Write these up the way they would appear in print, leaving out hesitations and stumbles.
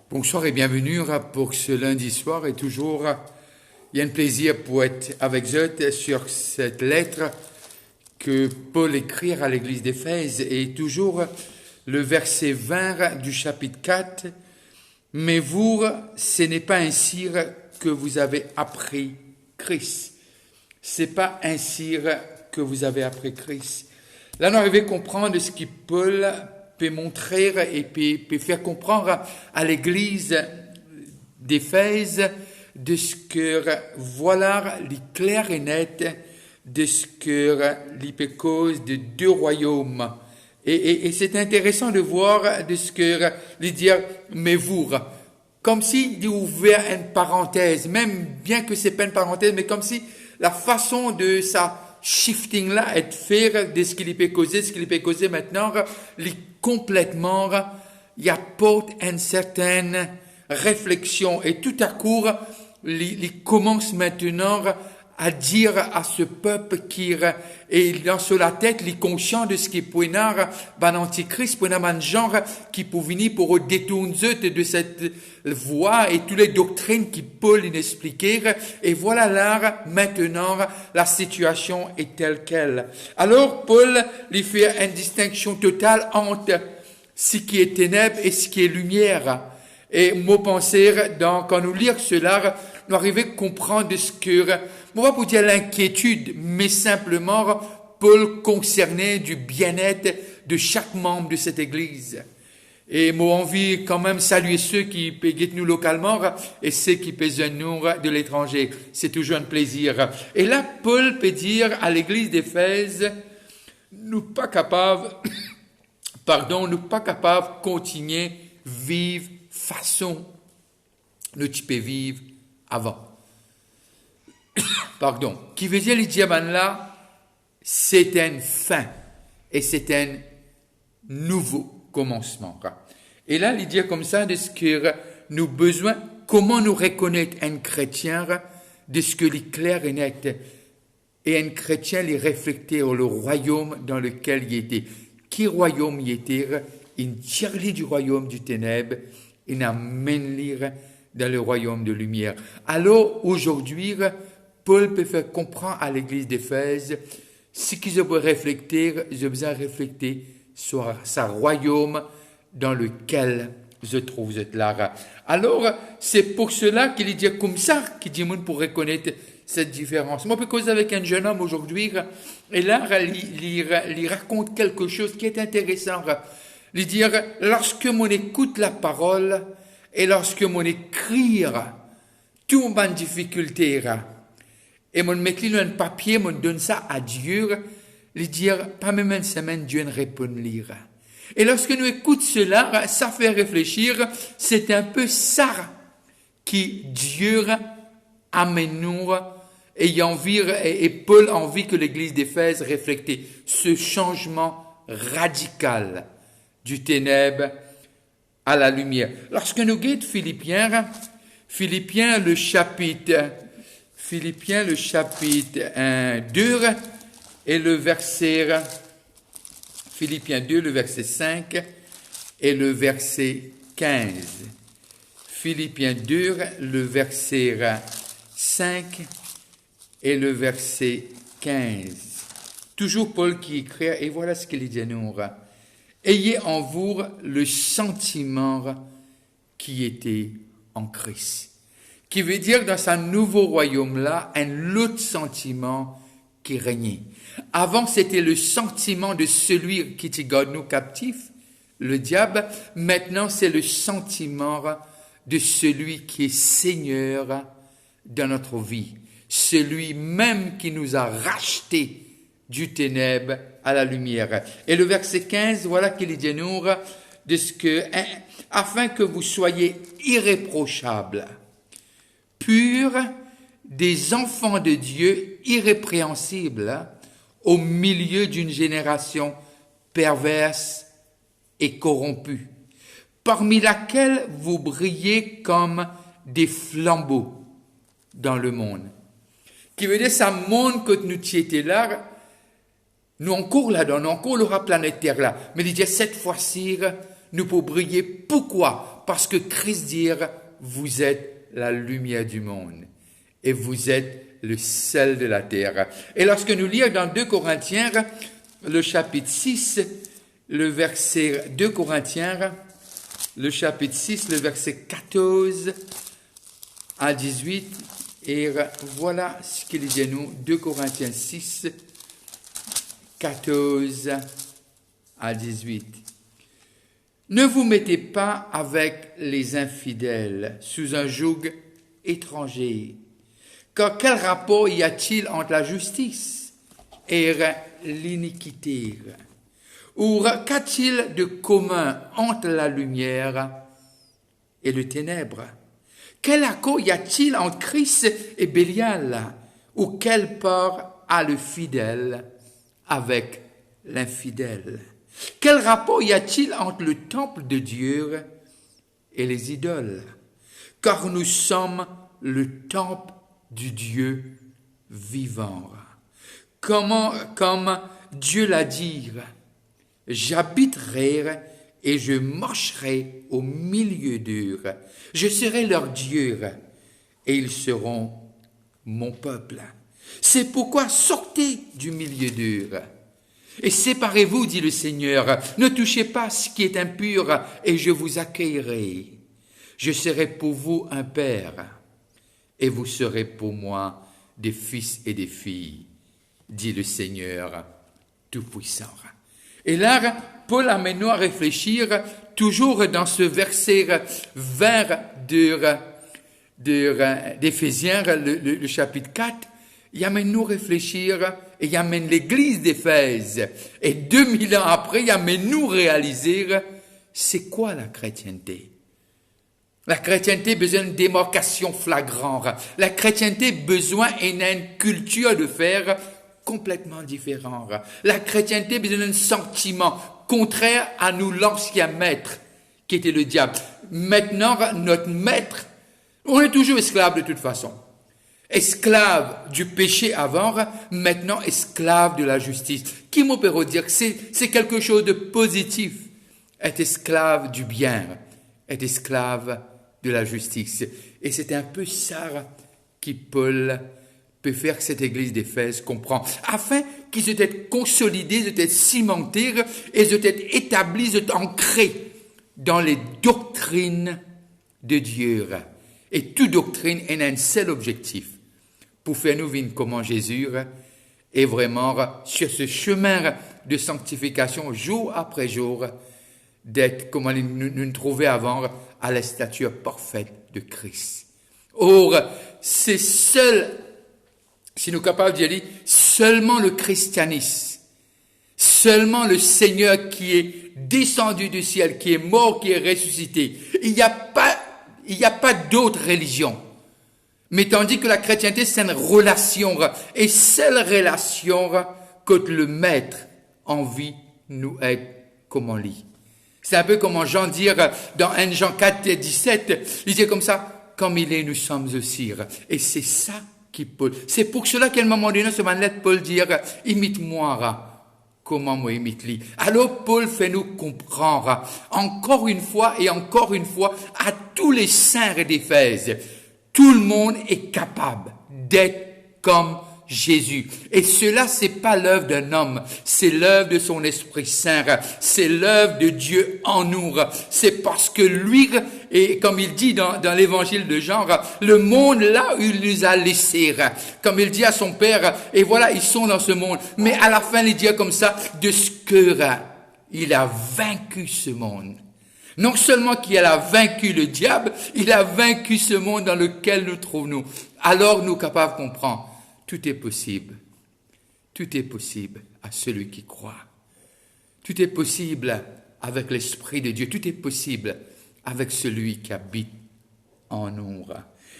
Bonsoir et bienvenue pour ce lundi soir et toujours il y a un plaisir pour être avec vous sur cette lettre que Paul écrit à l'église d'Éphèse et toujours le verset 20 du chapitre 4. Mais vous, ce n'est pas ainsi que vous avez appris Christ. C'est pas ainsi que vous avez appris Christ. Là, on arrive à comprendre ce que Paul peut montrer et peut faire comprendre à l'église d'Éphèse de ce que voilà les clair et net de ce que l'hypocause de deux royaumes. Et c'est intéressant de voir de ce que les dire mais vous, comme s'il dit ouvert une parenthèse, même bien que c'est pas une parenthèse, mais comme si la façon de ça shifting là est de faire de ce qu'il peut causer maintenant, complètement, il apporte une certaine réflexion et tout à coup, il commence maintenant à dire à ce peuple qui est dans sur la tête, il est conscient de ce qui est pour l'antichrist, pour un genre qui peut venir pour détourner de cette voie et toutes les doctrines qui peuvent l'expliquer. Et voilà là, maintenant, la situation est telle qu'elle. Alors, Paul lui fait une distinction totale entre ce qui est ténèbres et ce qui est lumière. Et moi, penser, quand nous lisons cela, nous arrivons à comprendre ce que, on va pas dire l'inquiétude, mais simplement, Paul concernait du bien-être de chaque membre de cette église. Et moi, envie quand même saluer ceux qui guettent nous localement et ceux qui pèsent nous de l'étranger. C'est toujours un plaisir. Et là, Paul peut dire à l'église d'Éphèse, nous pas capables de continuer vivre façon nous tu peux vivre avant. Qui veut dire les diamants là, c'est une fin et c'est un nouveau commencement. Et là, il dit comme ça de ce que nous besoin, comment nous reconnaître un chrétien de ce que l'éclair est net. Et un chrétien, il reflétait le royaume dans lequel il était. Qui royaume il était? Il tire du royaume du ténèbre, il amène dans le royaume de lumière. Alors, aujourd'hui, Paul peut faire comprendre à l'église d'Éphèse ce qu'ils ont réfléchir, ils ont besoin de réfléchir sur sa royaume dans lequel je trouve cette là. Alors, c'est pour cela qu'il dit comme ça, qu'il dit pour reconnaître cette différence. Moi, je peux causer avec un jeune homme aujourd'hui, et là, il raconte quelque chose qui est intéressant. Il dit, lorsque mon écoute la parole, et lorsque mon écrire, tout ma difficulté, et mon m'écrit un papier, mon donne ça à Dieu, il dit, pas même une semaine, Dieu ne répond lire. Et lorsque nous écoutons cela, ça fait réfléchir, c'est un peu ça qui Dieu amène nous, et Paul a envie que l'église d'Éphèse réfléchisse ce changement radical du ténèbre à la lumière. Lorsque nous guettons Philippiens le chapitre 1, 2 et le verset Philippiens 2, le verset 5 et le verset 15. Philippiens 2, le verset 5 et le verset 15. Toujours Paul qui écrit, et voilà ce qu'il dit à nous. Ayez en vous le sentiment qui était en Christ. Qui veut dire dans ce nouveau royaume-là, un autre sentiment qui régnait. Avant, c'était le sentiment de celui qui te garde nous captifs, le diable. Maintenant, c'est le sentiment de celui qui est Seigneur dans notre vie. Celui même qui nous a rachetés du ténèbre à la lumière. Et le verset 15, voilà qu'il dit nous de ce que, afin que vous soyez irréprochables, purs, des enfants de Dieu irrépréhensibles, au milieu d'une génération perverse et corrompue, parmi laquelle vous brillez comme des flambeaux dans le monde. Qui veut dire, ça monde que nous étions là, nous encore là-dedans, nous encore l'aura planète Terre là. Mais il dit, cette fois-ci, nous pouvons briller. Pourquoi? Parce que Christ dit, vous êtes la lumière du monde et vous êtes le sel de la terre. Et lorsque nous lisons dans 2 Corinthiens, le chapitre 6, le verset 2 Corinthiens, le chapitre 6, le verset 14 à 18, et voilà ce qu'il dit nous, 2 Corinthiens 6, 14 à 18. Ne vous mettez pas avec les infidèles sous un joug étranger. Car quel rapport y a-t-il entre la justice et l'iniquité? Ou qu'a-t-il de commun entre la lumière et le ténèbre? Quel accord y a-t-il entre Christ et Bélial? Ou quelle part a le fidèle avec l'infidèle? Quel rapport y a-t-il entre le temple de Dieu et les idoles? Car nous sommes le temple du Dieu vivant. Comme Dieu l'a dit, j'habiterai et je marcherai au milieu d'eux. Je serai leur Dieu et ils seront mon peuple. C'est pourquoi sortez du milieu d'eux et séparez-vous, dit le Seigneur. Ne touchez pas ce qui est impur et je vous accueillerai. Je serai pour vous un père et vous serez pour moi des fils et des filles, dit le Seigneur Tout-Puissant. Et là, Paul amène nous à réfléchir, toujours dans ce verset 20 d'Éphésiens, le chapitre 4, il amène nous réfléchir et il amène l'église d'Éphèse. Et 2000 ans après, il amène nous réaliser, c'est quoi la chrétienté? La chrétienté a besoin d'une démarcation flagrante. La chrétienté a besoin d'une culture de faire complètement différente. La chrétienté a besoin d'un sentiment contraire à nous l'ancien maître, qui était le diable. Maintenant, notre maître, on est toujours esclave de toute façon. Esclave du péché avant, maintenant esclave de la justice. Qui m'en peut dire que c'est quelque chose de positif. Être esclave du bien, être esclave de la justice. Et c'est un peu ça qui Paul peut faire que cette église d'Éphèse comprend, afin qu'ils soient consolidés, soient cimentés et soient établis, soient ancrés dans les doctrines de Dieu. Et toute doctrine a un seul objectif, pour faire nous vivre comment Jésus est vraiment sur ce chemin de sanctification jour après jour, d'être, comme nous trouvions avant, à la stature parfaite de Christ. Or, c'est seul, si nous sommes capables de dire, seulement le christianisme, seulement le Seigneur qui est descendu du ciel, qui est mort, qui est ressuscité. Il n'y a pas d'autre religion. Mais tandis que la chrétienté, c'est une relation, et seule relation que le maître en vie nous aide comme on lit. C'est un peu comme Jean dit dans 1 Jean 4, 17, il dit comme ça, comme il est, nous sommes aussi. Et c'est ça qui Paul. C'est pour cela qu'à un moment donné, ce lettre, Paul dit, imite-moi, comment moi imite lui. Alors Paul fait nous comprendre, encore une fois et encore une fois, à tous les saints d'Éphèse, tout le monde est capable d'être comme Jésus. Et cela, c'est pas l'œuvre d'un homme, c'est l'œuvre de son Esprit Saint, c'est l'œuvre de Dieu en nous. C'est parce que lui, et comme il dit dans l'évangile de Jean, le monde là où il nous a laissés, comme il dit à son Père, et voilà, ils sont dans ce monde. Mais à la fin, il dit comme ça, de ce que il a vaincu ce monde. Non seulement qu'il a vaincu le diable, il a vaincu ce monde dans lequel nous trouvons. Alors nous capables de comprendre. Tout est possible. Tout est possible à celui qui croit. Tout est possible avec l'Esprit de Dieu. Tout est possible avec celui qui habite en nous.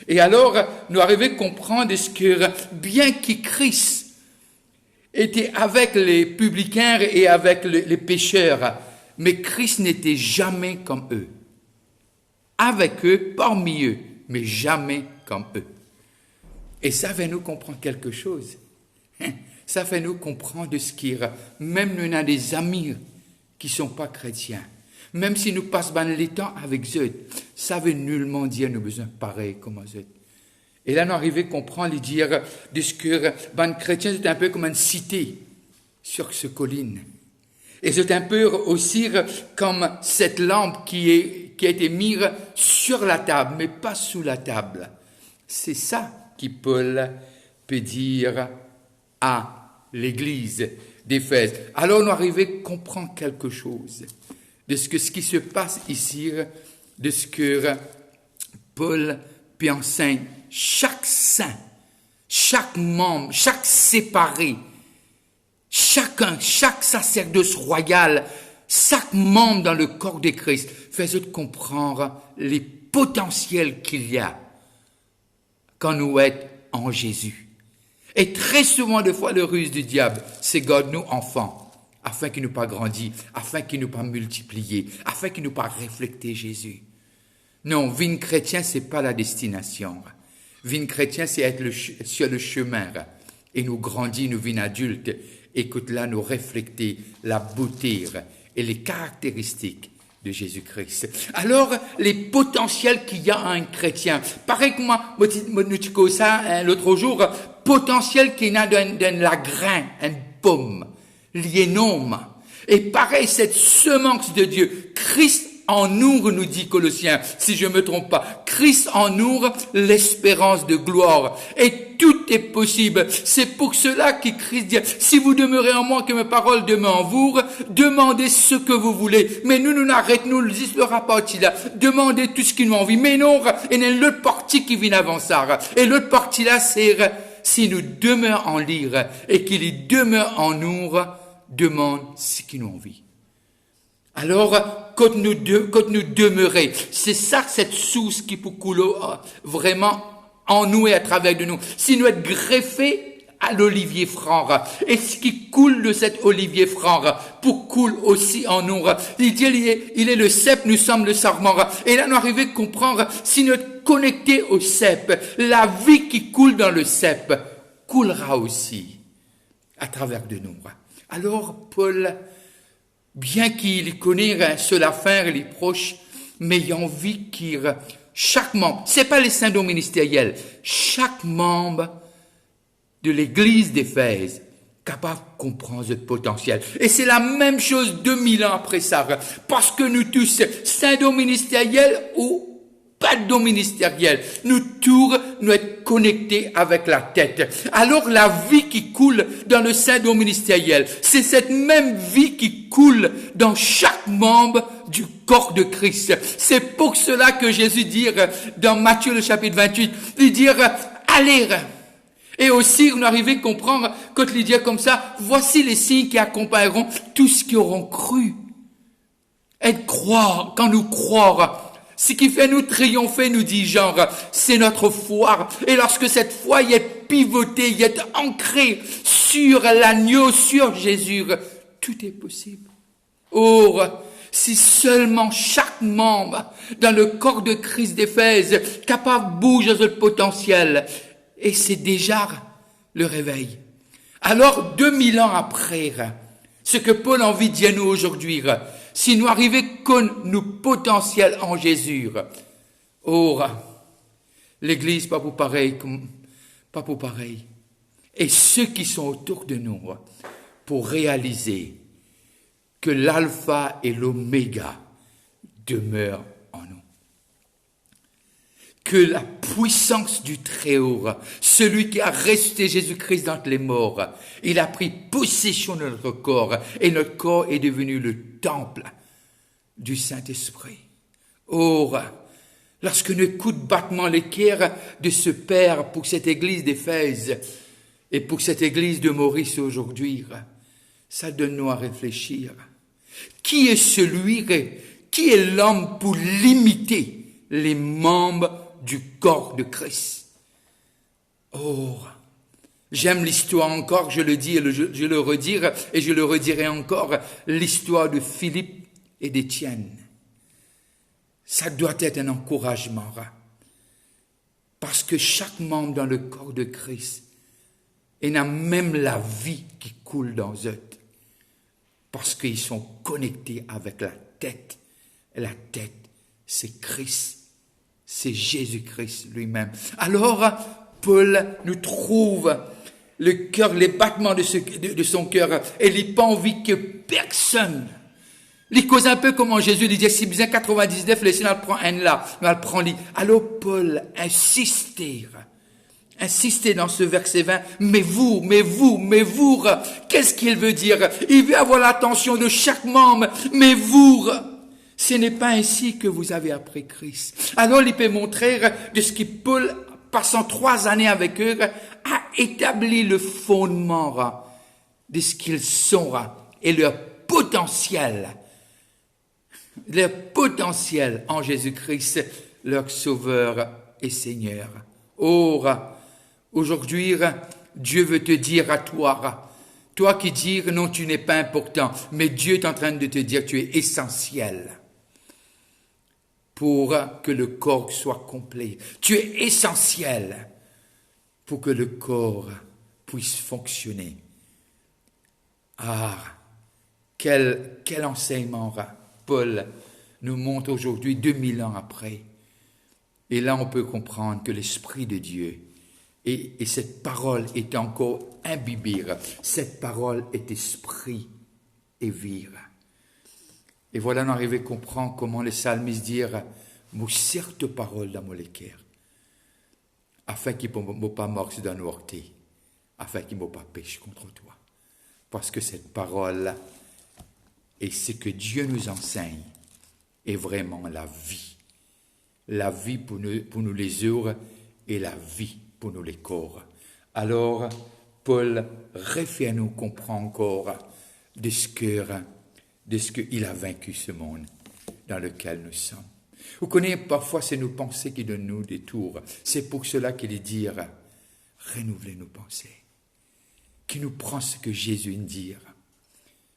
Et alors, nous arrivons à comprendre ce que, bien que Christ était avec les publicains et avec les pécheurs, mais Christ n'était jamais comme eux. Avec eux, parmi eux, mais jamais comme eux. Et ça fait nous comprendre quelque chose. Ça fait nous comprendre de ce qui est. Même nous avons des amis qui ne sont pas chrétiens. même si nous passons les temps avec eux, ça veut nullement dire nous besoin pareil comme eux. Et là, nous arrivons à comprendre et dire de ce que les chrétiens, c'est un peu comme une cité sur ce colline. Et c'est un peu aussi comme cette lampe qui a été mise sur la table, mais pas sous la table. C'est ça qui Paul peut dire à l'église d'Éphèse. Alors nous arrivons à comprendre quelque chose de ce qui se passe ici, de ce que Paul peut enseigner. Chaque saint, chaque membre, chaque séparé, chaque sacerdoce royal, chaque membre dans le corps de Christ fait comprendre les potentiels qu'il y a quand nous sommes en Jésus. Et très souvent, des fois, le ruse du diable, c'est garde-nous enfants, afin qu'il nous pas grandi, afin qu'il nous pas multiplié, afin qu'il nous pas refléter Jésus. Non, vie chrétien, c'est pas la destination. Vie chrétien, c'est être sur le chemin et nous grandir, nous vie adultes, et que là, nous refléter la beauté et les caractéristiques de Jésus-Christ. Alors, les potentiels qu'il y a à un chrétien. Pareil que moi, nous disons ça l'autre jour, potentiel qu'il y a d'un lagrin, une pomme, l'énome. Et pareil, cette semence de Dieu, Christ en nous dit Colossiens, si je me trompe pas. Christ en nous, l'espérance de gloire. Et tout est possible. C'est pour cela que Christ dit, si vous demeurez en moi, que mes paroles demeurent en vous, demandez ce que vous voulez. Mais nous n'arrêtons, nous le disons le rapport là. Demandez tout ce qui nous envie. Mais non, il y a l'autre partie qui vient avant ça. Et l'autre partie là, c'est, si nous demeurons en lire et qu'il y demeure en nous, demande ce qui nous envie. Alors, quand nous demeurer, c'est ça, cette source qui peut couler vraiment en nous et à travers de nous. Si nous êtes greffés à l'olivier franc, et ce qui coule de cet olivier franc, pour coule aussi en nous. Il dit, il est le cep, nous sommes le sarment. Et là, nous arrivons à comprendre, si nous êtes connectés au cep, la vie qui coule dans le cep coulera aussi à travers de nous. Alors, Paul, bien qu'il connaît cela faire, les proches, mais il a envie qu'il, chaque membre, c'est pas les synodaux ministériels, chaque membre de l'église d'Éphèse, capable de comprendre ce potentiel. Et c'est la même chose 2000 ans après ça, parce que nous tous, synodaux ministériels ou pas de don ministériel, nous tous, nous être connectés avec la tête. Alors la vie qui coule dans le synodaux ministériel, c'est cette même vie qui coule dans chaque membre du corps de Christ. C'est pour cela que Jésus dit dans Matthieu le chapitre 28, il dit allez. Et aussi, on arrive à comprendre, quand il dit comme ça, voici les signes qui accompagneront tous ceux qui auront cru. Et croire, quand nous croire, ce qui fait nous triompher, nous dit Jean, c'est notre foi. Et lorsque cette foi y est pivotée, y est ancrée sur l'agneau, sur Jésus, tout est possible. Or, si seulement chaque membre dans le corps de Christ d'Éphèse capable de bouger ce potentiel, et c'est déjà le réveil. Alors, 2000 ans après, ce que Paul a envie de dire nous aujourd'hui, si nous arrivons qu'on nous potentiel en Jésus, or, l'église pas pour pareil, pas pour pareil. Et ceux qui sont autour de nous, pour réaliser que l'alpha et l'oméga demeurent en nous. Que la puissance du Très-Haut, celui qui a ressuscité Jésus-Christ d'entre les morts, il a pris possession de notre corps et notre corps est devenu le temple du Saint-Esprit. Or, lorsque nous écoutons battement les cœurs de ce Père pour cette église d'Éphèse et pour cette église de Maurice aujourd'hui, ça donne nous à réfléchir. Qui est l'homme pour limiter les membres du corps de Christ? Oh, j'aime l'histoire encore, je le dis et je le redire, et je le redirai encore, l'histoire de Philippe et d'Étienne. Ça doit être un encouragement, parce que chaque membre dans le corps de Christ, il a même la vie qui coule dans eux, parce qu'ils sont connectés avec la tête la tête, c'est Christ. C'est Jésus-Christ lui-même. Alors, Paul nous trouve le cœur, les battements de son cœur, et il n'a pas envie que personne. Il cause un peu comme Jésus disait, si bien 99, le Seigneur prend un là, mais elle prend lui. Alors Paul insistait dans ce verset 20, mais vous, qu'est-ce qu'il veut dire? Il veut avoir l'attention de chaque membre, mais vous, ce n'est pas ainsi que vous avez appris Christ. Alors il peut montrer de ce que Paul, passant 3 années avec eux, a établi le fondement de ce qu'ils sont et leur potentiel en Jésus-Christ, leur Sauveur et Seigneur. Or, aujourd'hui, Dieu veut te dire à toi qui dis non, tu n'es pas important, mais Dieu est en train de te dire tu es essentiel pour que le corps soit complet. Tu es essentiel pour que le corps puisse fonctionner. Ah, quel enseignement Paul nous montre aujourd'hui, 2000 ans après. Et là, on peut comprendre que l'Esprit de Dieu, et cette parole est encore imbibée, cette parole est esprit et vie. Et voilà, on arrive à comprendre comment les psalmistes disent « Mou certes parole dans mon cœur, afin qu'il ne m'ait pas morse dans nos orteils, afin qu'il ne m'ait pas péché contre toi. » Parce que cette parole et ce que Dieu nous enseigne est vraiment la vie pour nous les heures et la vie pour nous les corps. Alors, Paul refait à nous comprendre encore de ce qu'il a vaincu ce monde dans lequel nous sommes. Vous connaissez, parfois, c'est nos pensées qui donnent nous des tours. C'est pour cela qu'il dit renouveler nos pensées, qui nous prend ce que Jésus dit,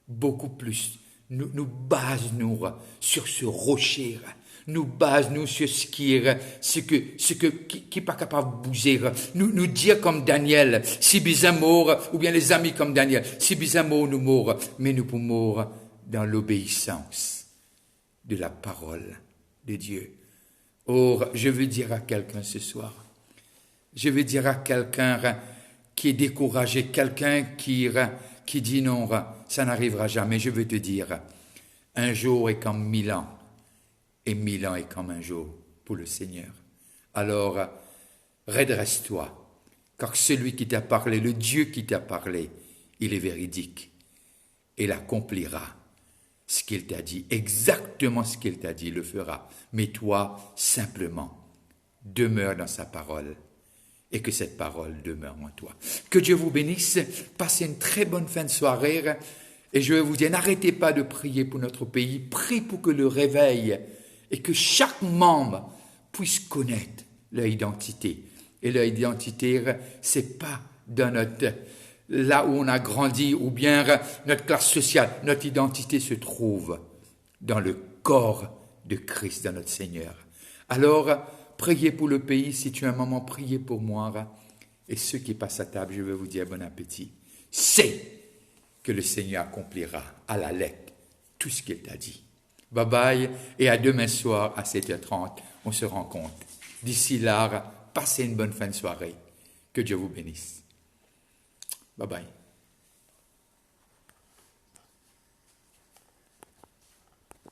beaucoup plus. Nous base-nous sur ce rocher, nous base-nous sur ce qui est pas capable de bouger. Nous dire comme Daniel, si bizarre mort, ou bien les amis comme Daniel, si bizarre mort, nous mourons, mais nous pouvons mourir dans l'obéissance de la parole de Dieu. Or, je veux dire à quelqu'un ce soir, je veux dire à quelqu'un qui est découragé, quelqu'un qui dit non, ça n'arrivera jamais. Je veux te dire, un jour est comme 1000 ans, et 1000 ans est comme un jour pour le Seigneur. Alors, redresse-toi, car celui qui t'a parlé, le Dieu qui t'a parlé, il est véridique. Il accomplira ce qu'il t'a dit, exactement ce qu'il t'a dit, il le fera. Mais toi, simplement, demeure dans sa parole. Et que cette parole demeure en toi. Que Dieu vous bénisse, passez une très bonne fin de soirée, et je vais vous dire, n'arrêtez pas de prier pour notre pays, prie pour que le réveil, et que chaque membre puisse connaître leur identité. Et leur identité, c'est pas dans là où on a grandi, ou bien notre classe sociale. Notre identité se trouve dans le corps de Christ, dans notre Seigneur. Alors, priez pour le pays, si tu as un moment, priez pour moi. Et ceux qui passent à table, je vais vous dire bon appétit. C'est que le Seigneur accomplira à la lettre tout ce qu'il t'a dit. Bye bye, et à demain soir à 7h30, on se rencontre. D'ici là, passez une bonne fin de soirée. Que Dieu vous bénisse. Bye bye.